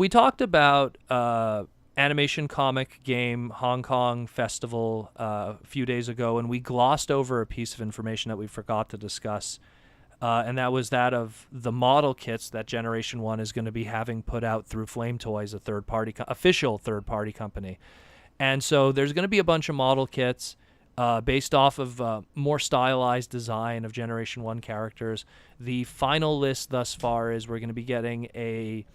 we talked about Animation Comic Game Hong Kong Festival a few days ago, and we glossed over a piece of information that we forgot to discuss, and that was that of the model kits that Generation 1 is going to be having put out through Flame Toys, a third-party official third-party company. And so there's going to be a bunch of model kits based off of more stylized design of Generation 1 characters. The final list thus far is we're going to be getting a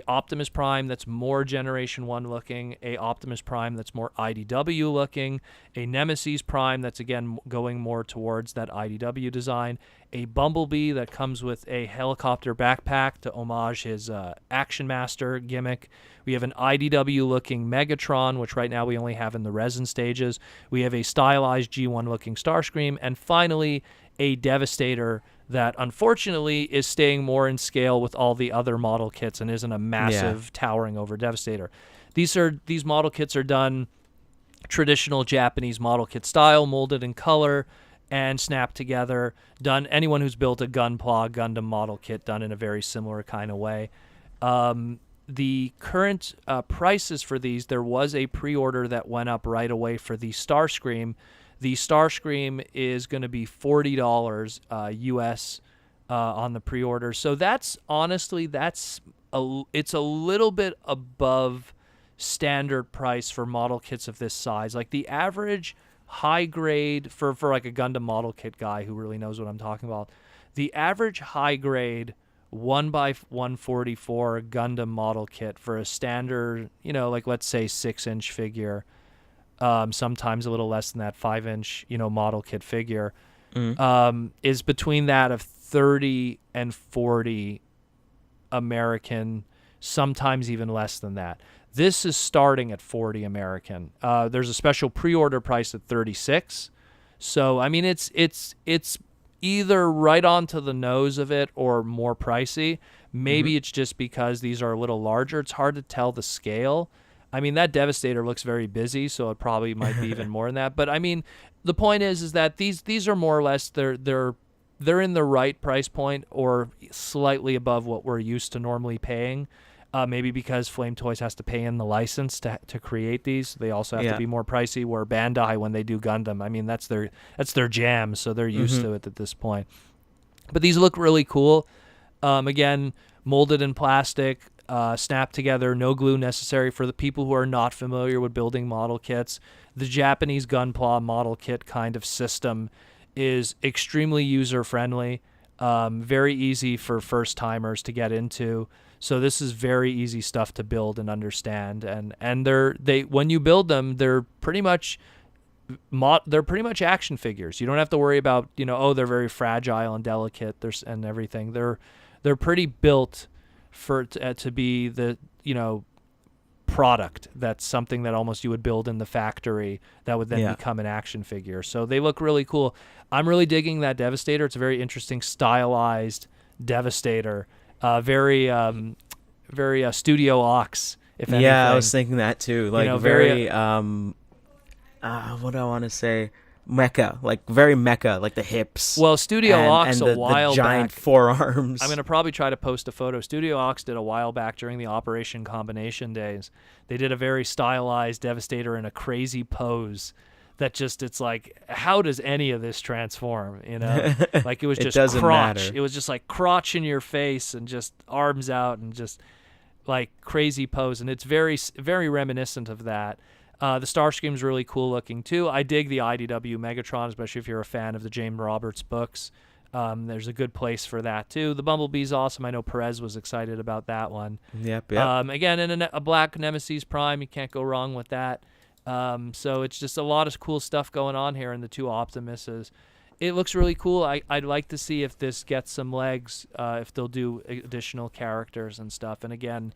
Optimus Prime that's more Generation 1 looking, a Optimus Prime that's more IDW looking, a Nemesis Prime that's, again, going more towards that IDW design, a Bumblebee that comes with a helicopter backpack to homage his Action Master gimmick. We have an IDW-looking Megatron, which right now we only have in the resin stages. We have a stylized G1-looking Starscream, and finally, a Devastator that unfortunately is staying more in scale with all the other model kits and isn't a massive towering over Devastator. These model kits are done traditional Japanese model kit style, molded in color and snapped together. Done anyone who's built a Gunpla Gundam model kit done in a very similar kind of way. The current prices for these, there was a pre-order that went up right away for the Starscream. The Starscream is going to be $40 US on the pre-order. So that's honestly, it's a little bit above standard price for model kits of this size. Like the average high grade for like a Gundam model kit guy who really knows what I'm talking about, the average high grade 1x144 Gundam model kit for a standard, like let's say 6-inch figure, sometimes a little less than that 5-inch, model kit figure, is between that of 30 and 40 American, sometimes even less than that. This is starting at 40 American. There's a special pre-order price at 36. So, I mean, it's either right onto the nose of it or more pricey. Maybe it's just because these are a little larger. It's hard to tell the scale. I mean, that Devastator looks very busy, so it probably might be even more than that. But I mean, the point is that these are more or less they're in the right price point or slightly above what we're used to normally paying. Maybe because Flame Toys has to pay in the license to create these, they also have to be more pricey. Where Bandai, when they do Gundam, I mean that's their jam, so they're used to it at this point. But these look really cool. Again, molded in plastic. Snapped together, no glue necessary for the people who are not familiar with building model kits. The Japanese Gunpla model kit kind of system is extremely user-friendly, very easy for first-timers to get into. So this is very easy stuff to build and understand. And they when you build them, they're pretty much action figures. You don't have to worry about they're very fragile and delicate and everything. They're pretty built for to be the product. That's something that almost you would build in the factory that would then become an action figure. So they look really cool. I'm really digging that Devastator. It's a very interesting stylized Devastator. Very Studio Ox, if anything. Yeah, I was thinking that too. Like very what do I want to say? Mecha, like very mecha, like the hips. Well, Studio Ox and a while the giant back, forearms. I'm going to probably try to post a photo. Studio Ox did a while back during the Operation Combination days. They did a very stylized Devastator in a crazy pose that it's like, how does any of this transform? Like it was just doesn't crotch. matter. It was just like crotch in your face and just arms out and just like crazy pose. And it's very, very reminiscent of that. The Starscream's really cool looking too. I dig the IDW Megatron, especially if you're a fan of the James Roberts books. There's a good place for that too. The Bumblebee's awesome. I know Perez was excited about that one. Yep. Again, in a black Nemesis Prime, you can't go wrong with that. So it's just a lot of cool stuff going on here in the two Optimuses. It looks really cool. I'd like to see if this gets some legs, if they'll do additional characters and stuff. And again,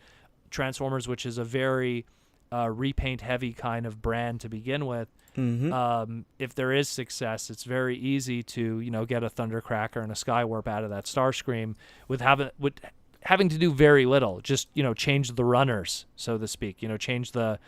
Transformers, which is a very repaint heavy kind of brand to begin with. If there is success, it's very easy to get a Thundercracker and a Skywarp out of that Starscream with having to do very little. Just change the runners, so to speak. Change the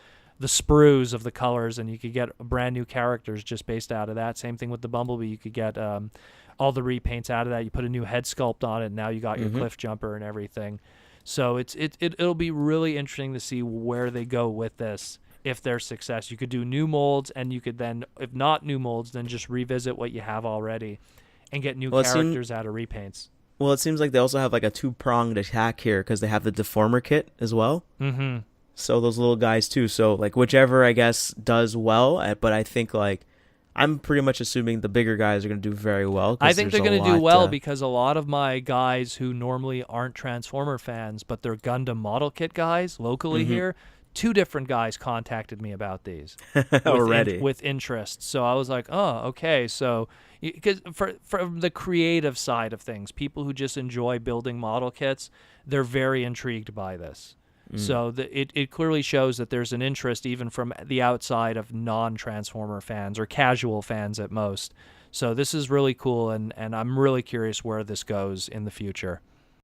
sprues of the colors, and you could get brand new characters just based out of that. Same thing with the Bumblebee. You could get all the repaints out of that. You put a new head sculpt on it, and now you got your Cliff Jumper and everything. So it'll be really interesting to see where they go with this. If there's success, you could do new molds, and you could then, if not new molds, then just revisit what you have already and get new characters out of repaints. Well, it seems like they also have like a 2-pronged attack here because they have the Deformer kit as well. Mm-hmm. So those little guys too. So like whichever I guess does well, but I think like I'm pretty much assuming the bigger guys are going to do very well. I think they're going to do well because a lot of my guys who normally aren't Transformer fans, but they're Gundam model kit guys locally here, 2 different guys contacted me about these already with interest. So I was like, oh, okay. So because from the creative side of things, people who just enjoy building model kits, they're very intrigued by this. So it clearly shows that there's an interest even from the outside of non-Transformer fans or casual fans at most. So this is really cool, and I'm really curious where this goes in the future.